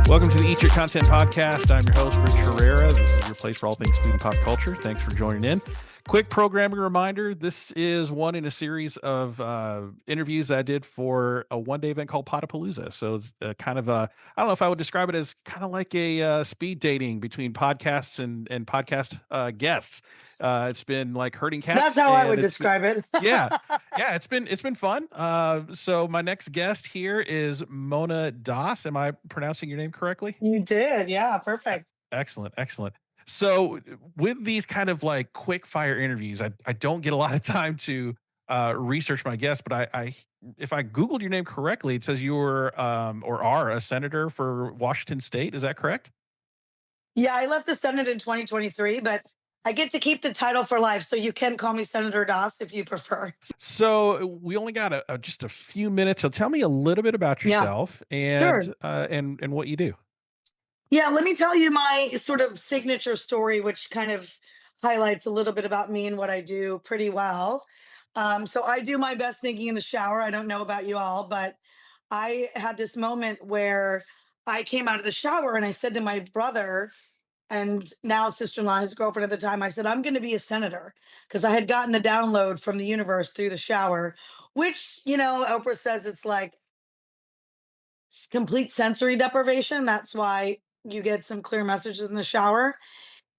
Welcome to the Eat Your Content podcast. I'm your host, Rich Herrera. This is your place for all things food and pop culture. Thanks for joining in. Quick programming reminder. This is one in a series of interviews that I did for a one-day event called Potapalooza. So it's kind of I don't know if I would describe it as kind of like a speed dating between podcasts and podcast guests. It's been like herding That's cats. how I And would it's describe it. yeah, yeah, it's been fun. So my next guest here is Mona Das. Am I pronouncing your name correctly? You did. Yeah, perfect. Excellent, excellent. So with these kind of like quick fire interviews, I don't get a lot of time to research my guests, but I if I Googled your name correctly, it says you were or are a senator for Washington State. Is that correct? Yeah, I left the Senate in 2023, but I get to keep the title for life. So you can call me Senator Doss if you prefer. So we only got just a few minutes. So tell me a little bit about Yeah, yourself sure. and what you do. Yeah, let me tell you my sort of signature story, which kind of highlights a little bit about me and what I do pretty well. So I do my best thinking in the shower. I don't know about you all, but I had this moment where I came out of the shower and I said to my brother, and now sister-in-law, his girlfriend at the time, I said, I'm going to be a senator because I had gotten the download from the universe through the shower, which, Oprah says it's like complete sensory deprivation. That's why you get some clear messages in the shower.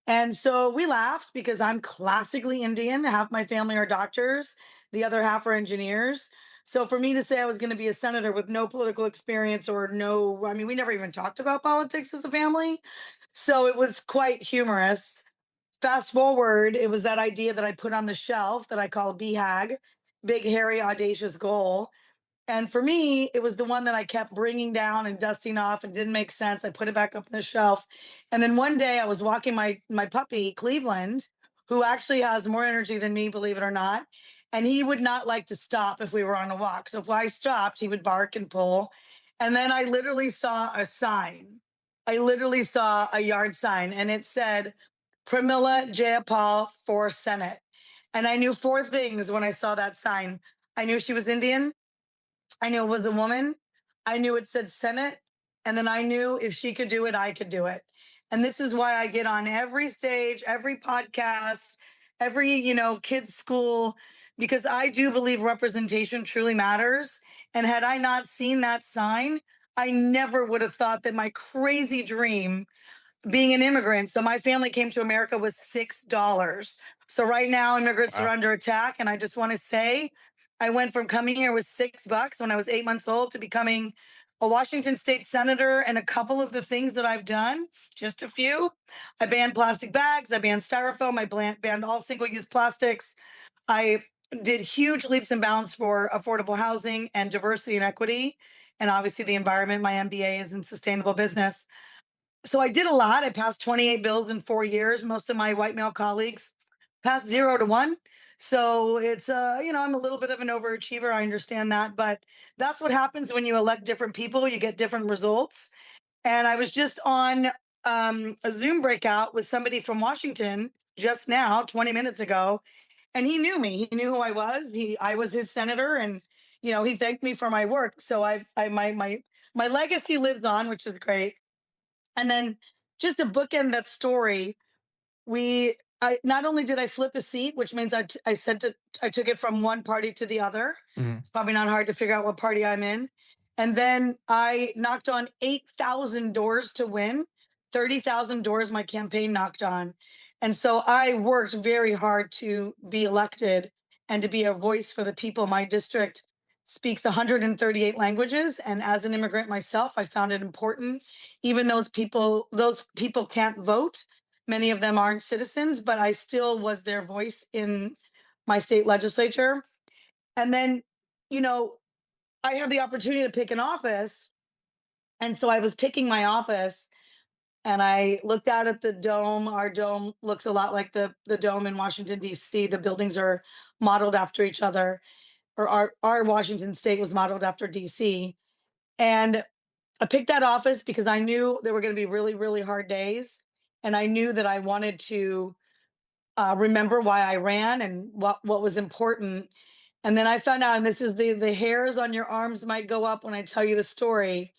And so we laughed because I'm classically Indian. Half my family are doctors, the other half are engineers. So for me to say I was going to be a senator with no political experience or no, I mean, we never even talked about politics as a family. So it was quite humorous. Fast forward, it was that idea that I put on the shelf that I call BHAG, big, hairy, audacious goal. And for me, it was the one that I kept bringing down and dusting off and didn't make sense. I put it back up on the shelf. And then one day I was walking my puppy, Cleveland, who actually has more energy than me, believe it or not. And he would not like to stop if we were on a walk. So if I stopped, he would bark and pull. And then I literally saw a sign. I literally saw a yard sign and it said Pramila Jayapal for Senate. And I knew four things when I saw that sign. I knew she was Indian. I knew it was a woman. I knew it said Senate. And then I knew if she could do it, I could do it. And this is why I get on every stage, every podcast, every, kids' school, because I do believe representation truly matters. And had I not seen that sign, I never would have thought that my crazy dream being an immigrant. So my family came to America with $6. So right now immigrants are Wow. under attack. And I just want to say, I went from coming here with $6 when I was 8 months old to becoming a Washington state senator. And a couple of the things that I've done, just a few, I banned plastic bags, I banned styrofoam, I banned all single use plastics. I did huge leaps and bounds for affordable housing and diversity and equity. And obviously the environment. My MBA is in sustainable business. So I did a lot. I passed 28 bills in 4 years. Most of my white male colleagues passed 0 to 1. So it's I'm a little bit of an overachiever. I understand that, but that's what happens when you elect different people. You get different results. And I was just on a Zoom breakout with somebody from Washington just now, 20 minutes ago, and he knew me. He knew who I was. I was his senator, and he thanked me for my work. So my legacy lives on, which is great. And then just to bookend that story, I not only did I flip a seat, which means I took it from one party to the other. Mhm. It's probably not hard to figure out what party I'm in. And then I knocked on 8,000 doors to win. 30,000 doors my campaign knocked on. And so I worked very hard to be elected and to be a voice for the people. My district speaks 138 languages, and as an immigrant myself, I found it important. Even those people can't vote. Many of them aren't citizens, but I still was their voice in my state legislature. And then, you know, I had the opportunity to pick an office. And so I was picking my office and I looked out at the dome. Our dome looks a lot like the dome in Washington, D.C. The buildings are modeled after each other, or our Washington state was modeled after DC. And I picked that office because I knew there were going to be really, really hard days. And I knew that I wanted to remember why I ran and what was important. And then I found out, and this is the hairs on your arms might go up when I tell you the story.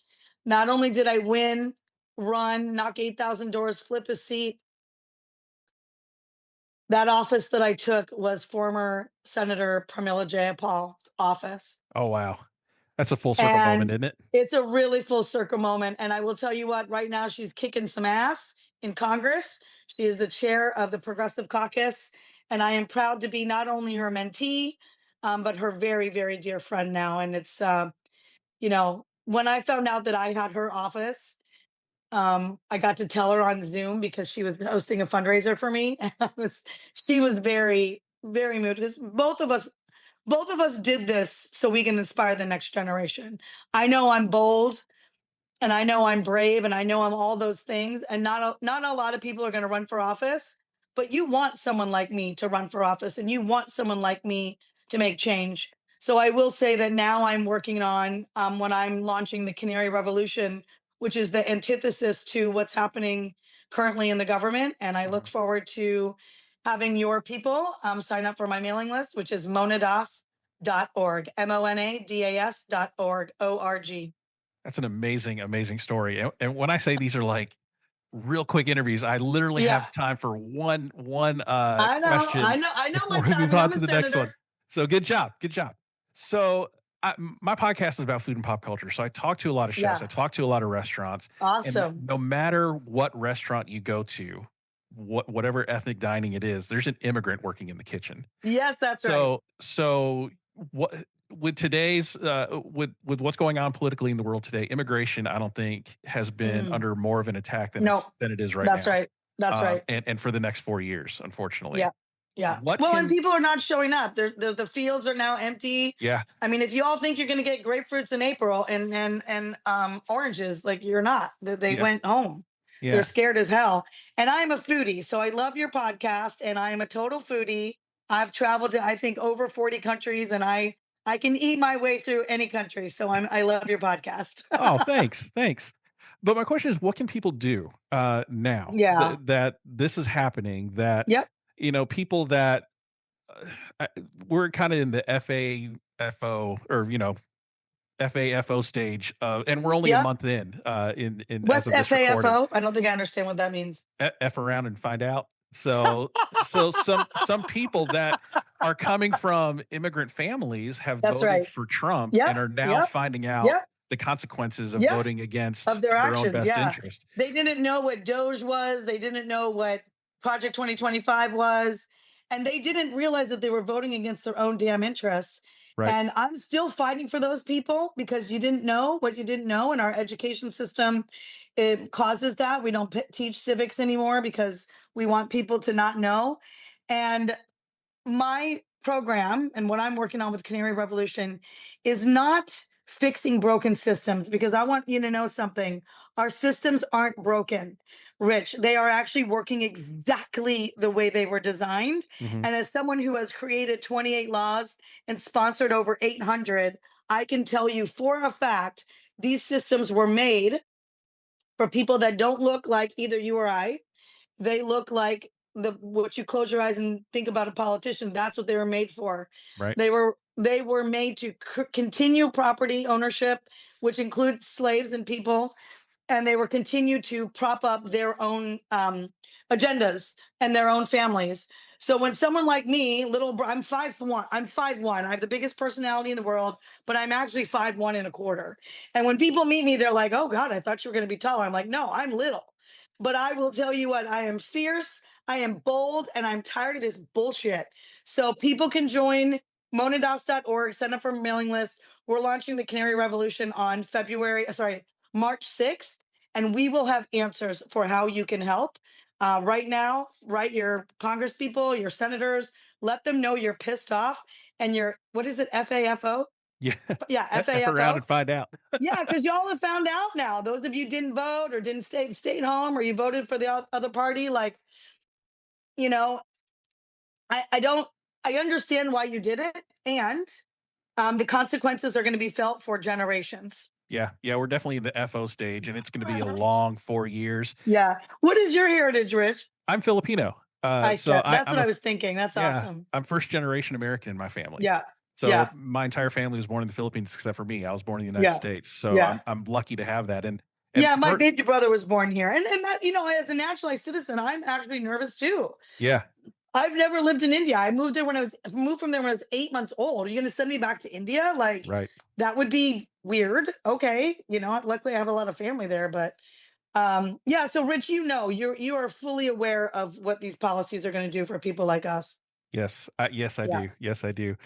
Not only did I win run, knock 8,000 doors, flip a seat. That office that I took was former Senator Pramila Jayapal's office. Oh, wow. That's a full circle moment, And isn't it? it's a really full circle moment. And I will tell you what, right now she's kicking some ass in Congress. She is the chair of the Progressive Caucus. And I am proud to be not only her mentee, but her very, very dear friend now. And it's, when I found out that I had her office, I got to tell her on Zoom because she was hosting a fundraiser for me. And she was very, very moved because both of us did this so we can inspire the next generation. I know I'm bold and I know I'm brave and I know I'm all those things. And not a lot of people are going to run for office, but you want someone like me to run for office and you want someone like me to make change. So I will say that now I'm working on when I'm launching the Canary Revolution, which is the antithesis to what's happening currently in the government. And I look Mhm. forward to having your people sign up for my mailing list, which is monadas.org, monadas.org, O-R-G. That's an amazing, amazing story. And when I say these are like real quick interviews, I literally Yeah, have time for one I know, I question know, I know my before we move timing. on I'm to a the next senator. one. So good job, good job. So my podcast is about food and pop culture. So I talk to a lot of chefs, I Yeah, talk to a lot of restaurants, and awesome. no matter what restaurant you go to, whatever ethnic dining it is, there's an immigrant working in the kitchen. Yes, that's right. So what with today's with what's going on politically in the world today, immigration, I don't think has been Mm, under more of an attack no, than it is right that's now. right. That's right. And for the next 4 years, unfortunately. Yeah. Yeah. What Well, and can people are not showing up. The fields are now empty. Yeah, I mean, if you all think you're going to get grapefruits in April and oranges, like you're not. They yeah, went home. They're yeah. scared as hell. And I'm a foodie, so I love your podcast, and I am a total foodie. I've traveled to I think over 40 countries, and I can eat my way through any country. So I love your podcast. Oh, thanks, thanks. But my question is, what can people do now Yeah. that this is happening? That Yep. people that uh, I- we're kind of in the FAFO or FAFO stage, and we're only a Yep. month in as What's of this recording. FAFO? I don't think I understand what that means. F around and find out. So some people that are coming from immigrant families have That's voted right. for Trump Yep. and are now Yep. finding out Yep. the consequences of Yep. voting Of against their their own actions. best Yeah. interest. They didn't know what Doge was. They didn't know what Project 2025 was. And they didn't realize that they were voting against their own damn interests. Right. And I'm still fighting for those people because you didn't know what you didn't know. And our education system, it causes that. We don't teach civics anymore because we want people to not know. And my program and what I'm working on with Canary Revolution is not fixing broken systems because I want you to know something. Our systems aren't broken, Rich. They are actually working exactly the way they were designed. Mhm. And as someone who has created 28 laws and sponsored over 800, I can tell you for a fact these systems were made for people that don't look like either you or I. They look like the what you close your eyes and think about a politician. That's what they were made for. Right. They were made to continue property ownership, which includes slaves and people, and they were continue to prop up their own agendas and their own families. So when someone like me, I'm 5'1", I'm 5'1", I have the biggest personality in the world, but I'm actually 5'1" and a quarter. And when people meet me, they're like, "Oh God, I thought you were going to be taller." I'm like, "No, I'm little." But I will tell you what, I am fierce, I am bold, and I'm tired of this bullshit. So people can join monadas.org, sign up for a mailing list. We're launching the Canary Revolution on March 6th, and we will have answers for how you can help. Right now, write your Congress people, your senators, let them know you're pissed off and you're, what is it, FAFO? Yeah. Yeah, F around FAFO. and find out. Yeah, because y'all have found out now. Those of you didn't vote or didn't stay at home or you voted for the other party, like, you know, I don't, I understand why you did it. And the consequences are going to be felt for generations. Yeah, yeah, we're definitely in the FO stage, and it's gonna be a long 4 years. Yeah. What is your heritage, Rich? I'm Filipino, I so that's what I'm I a was thinking. That's yeah, awesome. I'm first generation American in my family. Yeah. So Yeah. my entire family was born in the Philippines except for me. I was born in the United Yeah. States. So Yeah. I'm lucky to have that. And Yeah, my part baby brother was born here, and that, as a naturalized citizen, I'm actually nervous too. yeah, I've never lived in India. I moved from there when I was 8 months old. Are you going to send me back to India? Like right. that would be weird. Okay, luckily I have a lot of family there, but yeah. So Rich, you are fully aware of what these policies are going to do for people like us. Yes, yes, I Yeah, do. Yes, I do.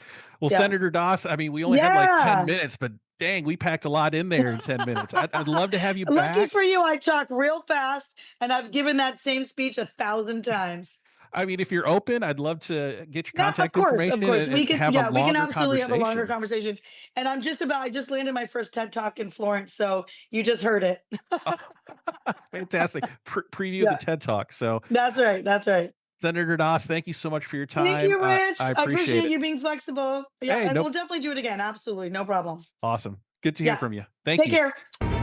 Well, yeah, Senator Doss, I mean, we only have like 10 yeah. minutes, but dang, we packed a lot in there in 10 minutes. I'd love to have you Lucky back. for you, I talk real fast, and I've given that same speech 1,000 times. I mean, if you're open, I'd love to get your Yeah, of contact course, of information course. and have a We can longer absolutely have a longer conversation. conversation. And I just landed my first TED Talk in Florence, so you just heard it. Fantastic. Preview of the Yeah, TED Talk. So, that's right. That's right. Senator Doss, thank you so much for your Thank time. you, I Rich. I appreciate appreciate it. you being flexible. Yeah, Hey, and nope. we'll definitely do it again. Absolutely. No problem. Awesome. Good to hear Yeah. from you. Thank Take you. care.